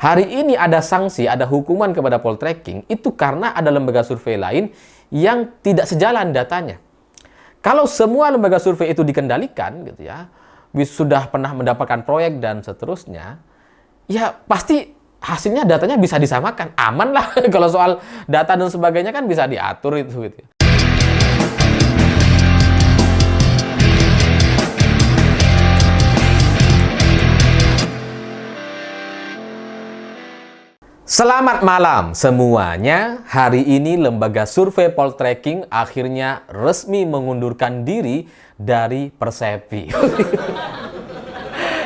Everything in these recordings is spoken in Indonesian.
hari ini ada sanksi, ada hukuman kepada poltreking, itu karena ada lembaga survei lain yang tidak sejalan datanya. Kalau semua lembaga survei itu dikendalikan, gitu ya, sudah pernah mendapatkan proyek dan seterusnya, ya pasti hasilnya datanya bisa disamakan. Aman lah. Kalau soal data dan sebagainya kan bisa diatur itu, gitu. Selamat malam semuanya. Hari ini lembaga survei Poltreking akhirnya resmi mengundurkan diri dari Persepi.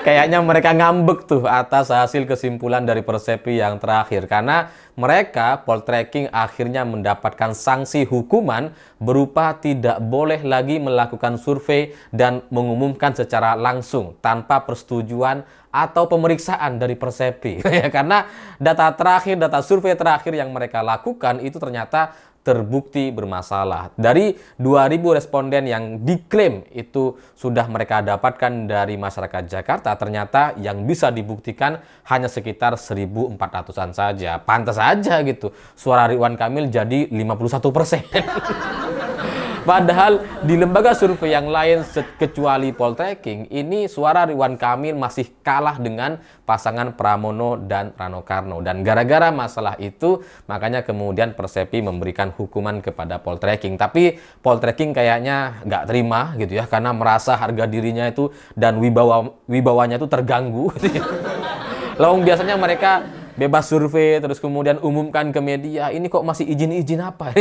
Kayaknya mereka ngambek tuh atas hasil kesimpulan dari Persepi yang terakhir. Karena mereka, Poltreking, akhirnya mendapatkan sanksi hukuman berupa tidak boleh lagi melakukan survei dan mengumumkan secara langsung tanpa persetujuan atau pemeriksaan dari Persepi. Karena data survei terakhir yang mereka lakukan itu ternyata terbukti bermasalah. Dari 2.000 responden yang diklaim itu sudah mereka dapatkan dari masyarakat Jakarta, ternyata yang bisa dibuktikan hanya sekitar 1.400-an saja. Pantas aja gitu, suara Ridwan Kamil jadi 51%. Padahal di lembaga survei yang lain kecuali Poltreking, ini suara Ridwan Kamil masih kalah dengan pasangan Pramono dan Rano Karno. Dan gara-gara masalah itu, makanya kemudian Persepi memberikan hukuman kepada Poltreking. Tapi Poltreking kayaknya nggak terima gitu ya, karena merasa harga dirinya itu dan wibawanya itu terganggu. Lalu biasanya mereka bebas survei, terus kemudian umumkan ke media, ini kok masih izin-izin apa?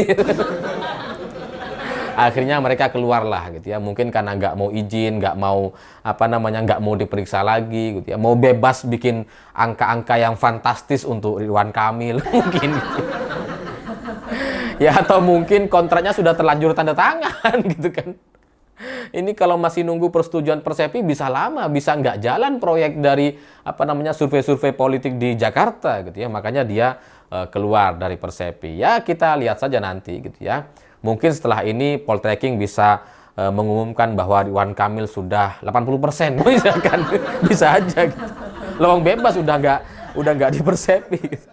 Akhirnya mereka keluarlah gitu ya, mungkin karena nggak mau izin, nggak mau nggak mau diperiksa lagi gitu ya, mau bebas bikin angka-angka yang fantastis untuk Ridwan Kamil mungkin gitu. Ya atau mungkin kontraknya sudah terlanjur tanda tangan gitu kan. Ini kalau masih nunggu persetujuan Persepi bisa lama, bisa nggak jalan proyek dari survei-survei politik di Jakarta gitu ya, makanya dia keluar dari Persepi. Ya kita lihat saja nanti gitu ya. Mungkin setelah ini Poltreking bisa mengumumkan bahwa Ridwan Kamil sudah 80%, misalkan. Bisa aja gitu. Lowong bebas udah nggak di Persepi gitu.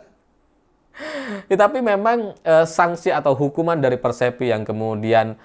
Ya, tapi memang sanksi atau hukuman dari Persepi yang kemudian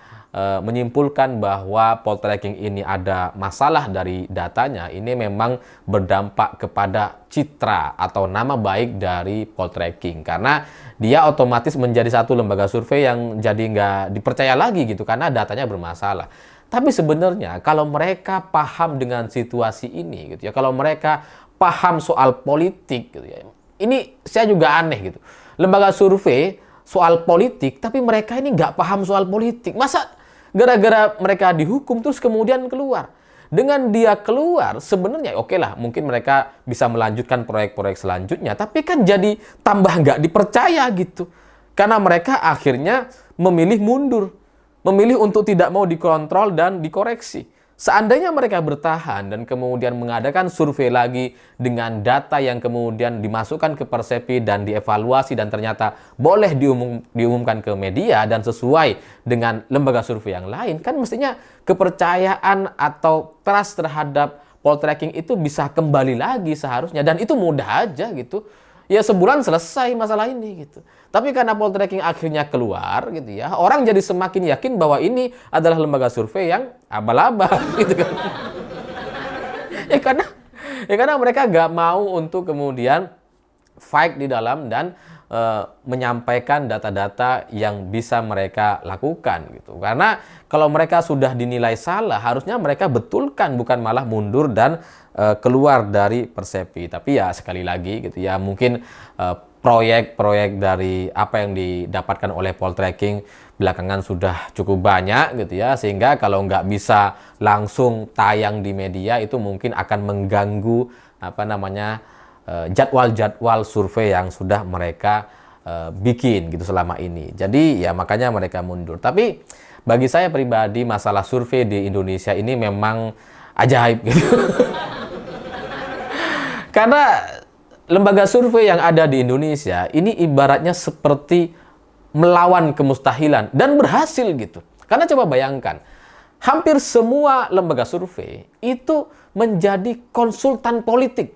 menyimpulkan bahwa Poltreking ini ada masalah dari datanya, ini memang berdampak kepada citra atau nama baik dari Poltreking, karena dia otomatis menjadi satu lembaga survei yang jadi nggak dipercaya lagi gitu karena datanya bermasalah. Tapi sebenarnya kalau mereka paham dengan situasi ini gitu ya, kalau mereka paham soal politik gitu ya, ini saya juga aneh gitu. Lembaga survei soal politik tapi mereka ini nggak paham soal politik. Masa gara-gara mereka dihukum terus kemudian keluar? Dengan dia keluar sebenarnya oke lah, mungkin mereka bisa melanjutkan proyek-proyek selanjutnya, tapi kan jadi tambah nggak dipercaya gitu. Karena mereka akhirnya memilih mundur, memilih untuk tidak mau dikontrol dan dikoreksi. Seandainya mereka bertahan dan kemudian mengadakan survei lagi dengan data yang kemudian dimasukkan ke Persepi dan dievaluasi dan ternyata boleh diumumkan ke media dan sesuai dengan lembaga survei yang lain, kan mestinya kepercayaan atau trust terhadap Poltreking itu bisa kembali lagi seharusnya, dan itu mudah aja gitu. Ya sebulan selesai masalah ini gitu. Tapi karena Poltreking akhirnya keluar gitu ya, orang jadi semakin yakin bahwa ini adalah lembaga survei yang abal-abal gitu kan. Karena mereka nggak mau untuk kemudian fight di dalam dan menyampaikan data-data yang bisa mereka lakukan gitu. Karena kalau mereka sudah dinilai salah, harusnya mereka betulkan, bukan malah mundur dan keluar dari Persepi. Tapi ya sekali lagi gitu ya, mungkin proyek-proyek dari apa yang didapatkan oleh Poltreking belakangan sudah cukup banyak gitu ya, sehingga kalau nggak bisa langsung tayang di media itu mungkin akan mengganggu jadwal-jadwal survei yang sudah mereka bikin gitu selama ini. Jadi ya makanya mereka mundur. Tapi bagi saya pribadi masalah survei di Indonesia ini memang ajaib gitu. Karena lembaga survei yang ada di Indonesia ini ibaratnya seperti melawan kemustahilan dan berhasil gitu. Karena coba bayangkan, hampir semua lembaga survei itu menjadi konsultan politik.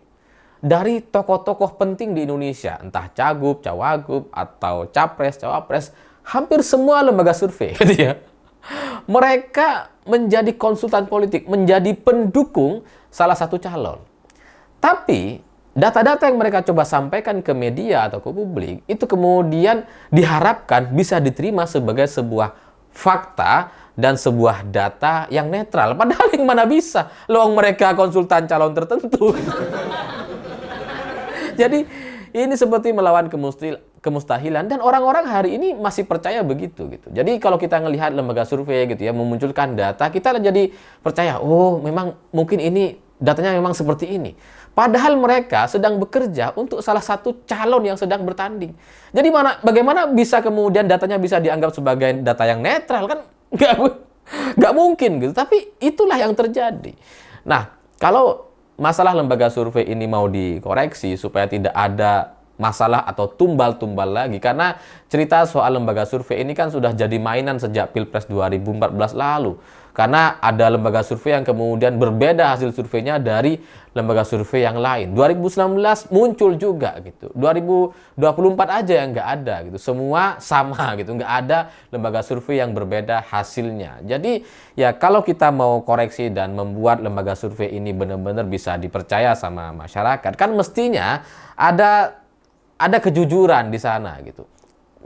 dari tokoh-tokoh penting di Indonesia, entah cagup, cawagup, atau capres, cawapres, hampir semua lembaga survei, gitu ya. Mereka menjadi konsultan politik, menjadi pendukung salah satu calon. Tapi data-data yang mereka coba sampaikan ke media atau ke publik itu kemudian diharapkan bisa diterima sebagai sebuah fakta dan sebuah data yang netral. Padahal yang mana bisa, loh mereka konsultan calon tertentu. Jadi ini seperti melawan kemustahilan dan orang-orang hari ini masih percaya begitu gitu. Jadi kalau kita ngelihat lembaga survei gitu ya memunculkan data, kita jadi percaya, oh memang mungkin ini datanya memang seperti ini. Padahal mereka sedang bekerja untuk salah satu calon yang sedang bertanding. Jadi bagaimana bisa kemudian datanya bisa dianggap sebagai data yang netral? Kan nggak mungkin gitu. Tapi itulah yang terjadi. Nah, kalau masalah lembaga survei ini mau dikoreksi supaya tidak ada masalah atau tumbal-tumbal lagi. Karena cerita soal lembaga survei ini kan sudah jadi mainan sejak Pilpres 2014 lalu. Karena ada lembaga survei yang kemudian berbeda hasil surveinya dari lembaga survei yang lain. 2019 muncul juga gitu. 2024 aja yang nggak ada gitu. Semua sama gitu. Nggak ada lembaga survei yang berbeda hasilnya. Jadi ya kalau kita mau koreksi dan membuat lembaga survei ini benar-benar bisa dipercaya sama masyarakat, kan mestinya ada kejujuran di sana gitu.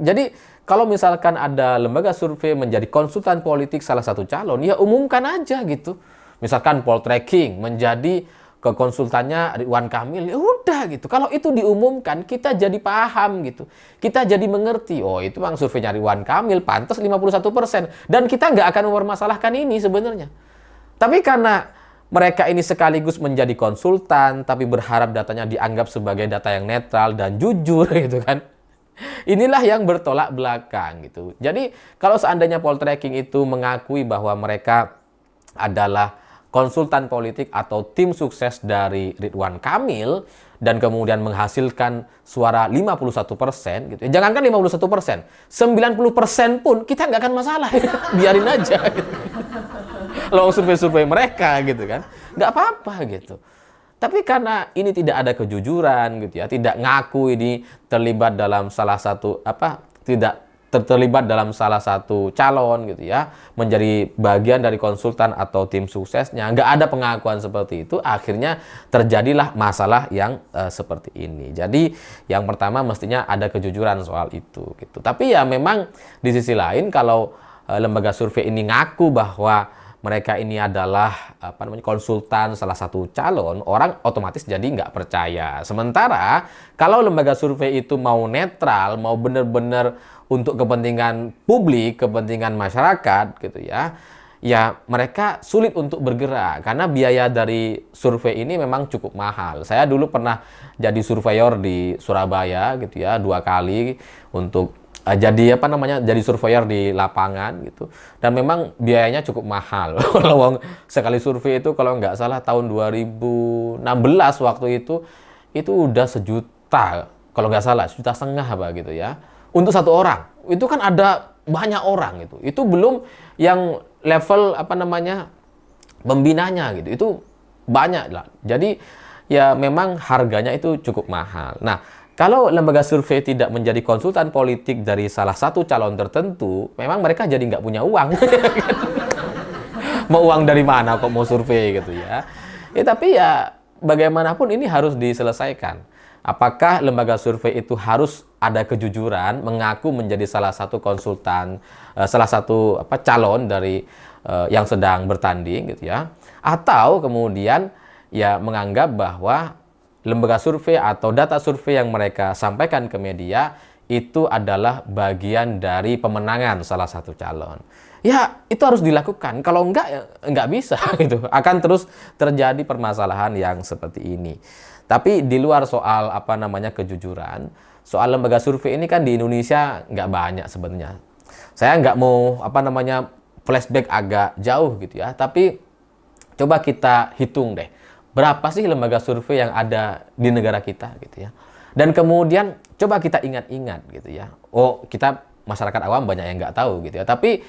Jadi kalau misalkan ada lembaga survei menjadi konsultan politik salah satu calon, ya umumkan aja gitu. Misalkan poltreking menjadi konsultannya Ridwan Kamil, ya udah gitu. Kalau itu diumumkan, kita jadi paham gitu. Kita jadi mengerti, oh itu bang surveinya Ridwan Kamil, pantas 51%. Dan kita nggak akan mempermasalahkan ini sebenarnya. Tapi karena mereka ini sekaligus menjadi konsultan, tapi berharap datanya dianggap sebagai data yang netral dan jujur gitu kan. Inilah yang bertolak belakang gitu. Jadi kalau seandainya poltreking itu mengakui bahwa mereka adalah konsultan politik atau tim sukses dari Ridwan Kamil dan kemudian menghasilkan suara 51% gitu. Jangankan 51%, 90% pun kita nggak akan masalah. Biarin aja gitu. Loh survei-survei mereka gitu kan. Nggak apa-apa gitu. Tapi karena ini tidak ada kejujuran gitu ya, tidak ngaku ini terlibat dalam salah satu tidak terlibat dalam salah satu calon gitu ya, menjadi bagian dari konsultan atau tim suksesnya, nggak ada pengakuan seperti itu, akhirnya terjadilah masalah yang seperti ini. Jadi yang pertama mestinya ada kejujuran soal itu gitu. Tapi ya memang di sisi lain kalau lembaga survei ini ngaku bahwa mereka ini adalah konsultan salah satu calon, orang otomatis jadi nggak percaya. Sementara kalau lembaga survei itu mau netral, mau benar-benar untuk kepentingan publik, kepentingan masyarakat gitu ya, ya mereka sulit untuk bergerak karena biaya dari survei ini memang cukup mahal. Saya dulu pernah jadi surveyor di Surabaya gitu ya 2 kali untuk jadi jadi surveyor di lapangan gitu, dan memang biayanya cukup mahal. Kalau sekali survei itu kalau nggak salah tahun 2016 waktu itu udah 1 juta kalau nggak salah, 1,5 juta apa gitu ya untuk 1 orang. Itu kan ada banyak orang itu belum yang level pembinanya gitu, itu banyak lah. Jadi ya memang harganya itu cukup mahal. Nah, kalau lembaga survei tidak menjadi konsultan politik dari salah satu calon tertentu, memang mereka jadi nggak punya uang. Mau uang dari mana kok mau survei gitu ya. Tapi ya bagaimanapun ini harus diselesaikan. Apakah lembaga survei itu harus ada kejujuran, mengaku menjadi salah satu konsultan, salah satu calon dari yang sedang bertanding gitu ya. Atau kemudian ya menganggap bahwa lembaga survei atau data survei yang mereka sampaikan ke media itu adalah bagian dari pemenangan salah satu calon. Ya, itu harus dilakukan. Kalau enggak, ya enggak bisa gitu. Akan terus terjadi permasalahan yang seperti ini. Tapi di luar soal kejujuran, soal lembaga survei ini kan di Indonesia nggak banyak sebenarnya. Saya nggak mau flashback agak jauh gitu ya. Tapi coba kita hitung deh. Berapa sih lembaga survei yang ada di negara kita gitu ya. Dan kemudian coba kita ingat-ingat gitu ya. Oh, kita masyarakat awam banyak yang nggak tahu gitu ya. Tapi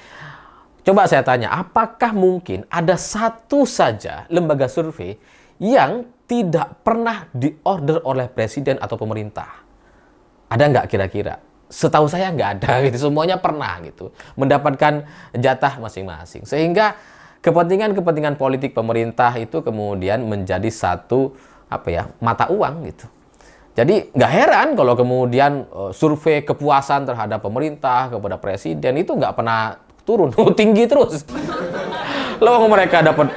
coba saya tanya, apakah mungkin ada satu saja lembaga survei yang tidak pernah diorder oleh presiden atau pemerintah. Ada nggak kira-kira? Setahu saya nggak ada gitu. Semuanya pernah gitu mendapatkan jatah masing-masing. Sehingga kepentingan-kepentingan politik pemerintah itu kemudian menjadi satu mata uang gitu. Jadi nggak heran kalau kemudian survei kepuasan terhadap pemerintah kepada presiden itu nggak pernah turun, tinggi terus. Loh mereka dapat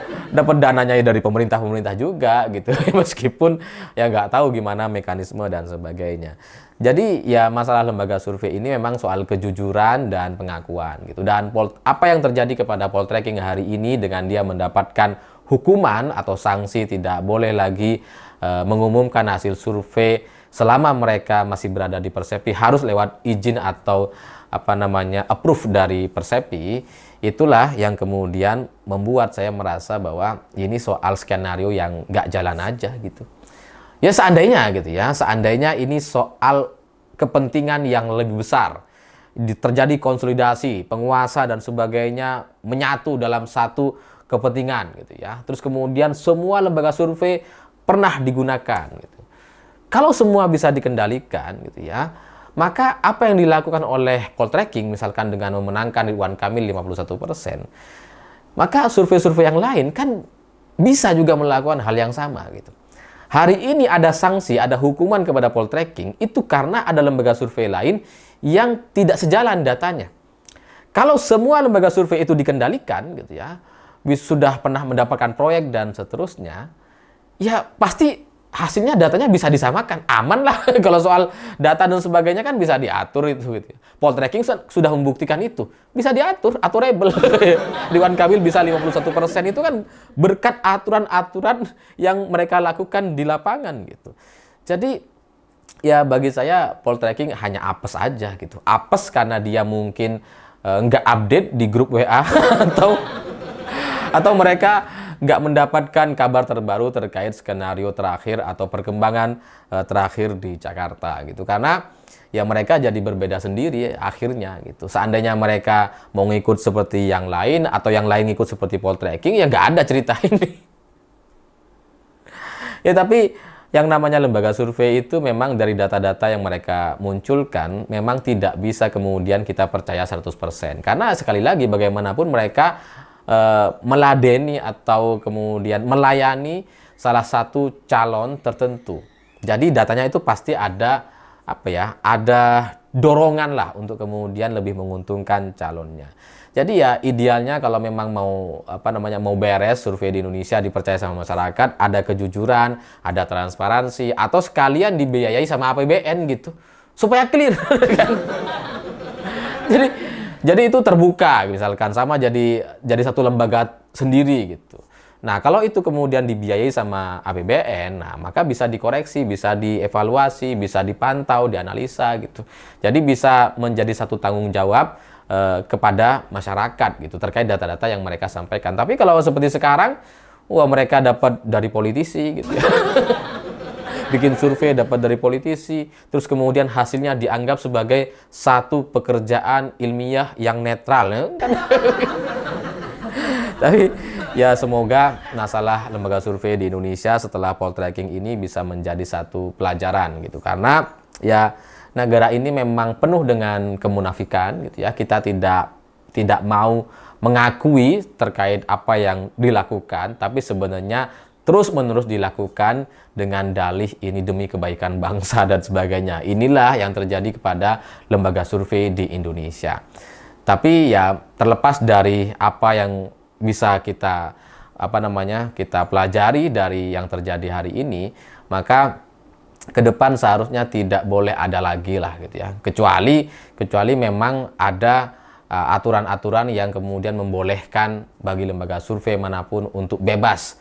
dananya dari pemerintah juga gitu, meskipun ya nggak tahu gimana mekanisme dan sebagainya. Jadi ya masalah lembaga survei ini memang soal kejujuran dan pengakuan gitu. Dan apa yang terjadi kepada poltreking hari ini dengan dia mendapatkan hukuman atau sanksi tidak boleh lagi mengumumkan hasil survei selama mereka masih berada di Persepi, harus lewat izin atau approve dari Persepi. Itulah yang kemudian membuat saya merasa bahwa ini soal skenario yang nggak jalan aja gitu. Ya seandainya ini soal kepentingan yang lebih besar, terjadi konsolidasi, penguasa dan sebagainya menyatu dalam satu kepentingan gitu ya. Terus kemudian semua lembaga survei pernah digunakan gitu. Kalau semua bisa dikendalikan gitu ya, maka apa yang dilakukan oleh poltreking misalkan dengan memenangkan Ridwan Kamil 51%, maka survei-survei yang lain kan bisa juga melakukan hal yang sama gitu. Hari ini ada sanksi, ada hukuman kepada poltreking itu karena ada lembaga survei lain yang tidak sejalan datanya. Kalau semua lembaga survei itu dikendalikan gitu ya, sudah pernah mendapatkan proyek dan seterusnya, ya pasti hasilnya datanya bisa disamakan, aman lah. Kalau soal data dan sebagainya kan bisa diatur itu gitu. Poltreking sudah membuktikan itu, bisa diatur, aturable. Ridwan Kamil bisa 51% itu kan berkat aturan-aturan yang mereka lakukan di lapangan gitu. Jadi ya bagi saya poltreking hanya apes aja gitu. Apes karena dia mungkin nggak update di grup WA atau mereka nggak mendapatkan kabar terbaru terkait skenario terakhir atau perkembangan terakhir di Jakarta gitu. Karena ya mereka jadi berbeda sendiri akhirnya gitu. Seandainya mereka mau ngikut seperti yang lain atau yang lain ngikut seperti poltreking, ya nggak ada cerita ini. Ya tapi yang namanya lembaga survei itu memang dari data-data yang mereka munculkan memang tidak bisa kemudian kita percaya 100%. Karena sekali lagi bagaimanapun mereka meladeni atau kemudian melayani salah satu calon tertentu. Jadi datanya itu pasti ada ada dorongan lah untuk kemudian lebih menguntungkan calonnya. Jadi ya idealnya kalau memang mau mau beres survei di Indonesia dipercaya sama masyarakat, ada kejujuran, ada transparansi, atau sekalian dibiayai sama APBN gitu supaya clear kan. Jadi itu terbuka misalkan sama jadi satu lembaga sendiri gitu. Nah, kalau itu kemudian dibiayai sama APBN, nah maka bisa dikoreksi, bisa dievaluasi, bisa dipantau, dianalisa gitu. Jadi bisa menjadi satu tanggung jawab kepada masyarakat gitu terkait data-data yang mereka sampaikan. Tapi kalau seperti sekarang, wah mereka dapat dari politisi gitu ya. Bikin survei dapat dari politisi, terus kemudian hasilnya dianggap sebagai satu pekerjaan ilmiah yang netral ya kan? Tapi ya semoga masalah lembaga survei di Indonesia setelah poltreking ini bisa menjadi satu pelajaran gitu, karena ya negara ini memang penuh dengan kemunafikan gitu ya. Kita tidak mau mengakui terkait apa yang dilakukan, tapi sebenarnya terus-menerus dilakukan dengan dalih ini demi kebaikan bangsa dan sebagainya. Inilah yang terjadi kepada lembaga survei di Indonesia. Tapi ya terlepas dari apa yang bisa kita kita pelajari dari yang terjadi hari ini, maka ke depan seharusnya tidak boleh ada lagi lah gitu ya. Kecuali memang ada aturan-aturan yang kemudian membolehkan bagi lembaga survei manapun untuk bebas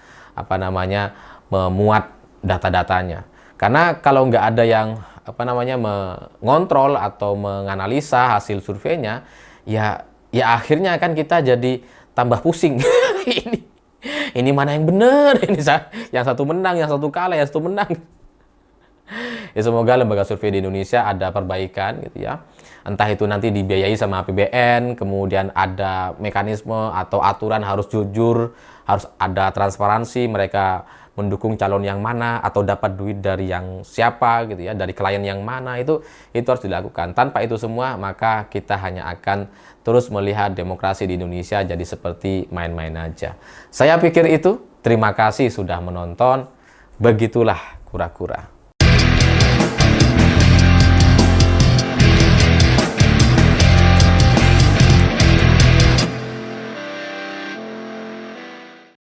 memuat data-datanya. Karena kalau nggak ada yang mengontrol atau menganalisa hasil surveinya, ya akhirnya kan kita jadi tambah pusing. ini mana yang benar? Ini yang satu menang, yang satu kalah, yang satu menang. Ya semoga lembaga survei di Indonesia ada perbaikan gitu ya. Entah itu nanti dibiayai sama APBN, kemudian ada mekanisme atau aturan harus jujur, harus ada transparansi, mereka mendukung calon yang mana atau dapat duit dari yang siapa gitu ya, dari klien yang mana, itu harus dilakukan. Tanpa itu semua maka kita hanya akan terus melihat demokrasi di Indonesia jadi seperti main-main aja. Saya pikir itu. Terima kasih sudah menonton. Begitulah kura-kura.